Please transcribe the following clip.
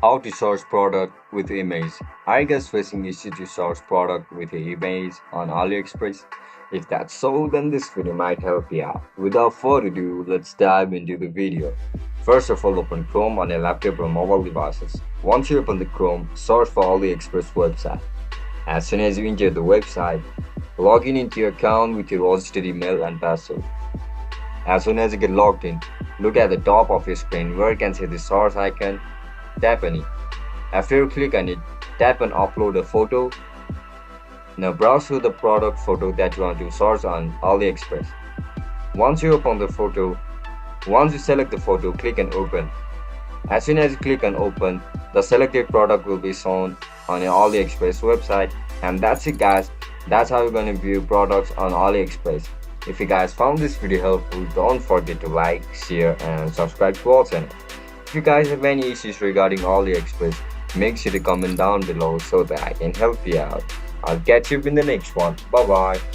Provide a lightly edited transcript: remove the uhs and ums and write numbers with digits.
How to source product with image. Are you guys facing issue to source product with an image on AliExpress? If that's so, then this video might help you out. Without further ado, let's dive into the video. First of all, open Chrome on a laptop or mobile devices. Once you open the Chrome, search for AliExpress website. As soon as you enter the website, log in into your account with your registered email and password. As soon as you get logged in, look at the top of your screen where you can see the source icon. Tap on it. After you click on it, tap on upload a photo. Now browse through the product photo that you want to source on AliExpress. Once you select the photo, click on open. As soon as you click on open, the selected product will be shown on your AliExpress website. And that's it guys, that's how you're going to view products on AliExpress. If you guys found this video helpful, don't forget to like, share and subscribe to our channel. If you guys have any issues regarding AliExpress, make sure to comment down below so that I can help you out. I'll catch you in the next one. Bye bye.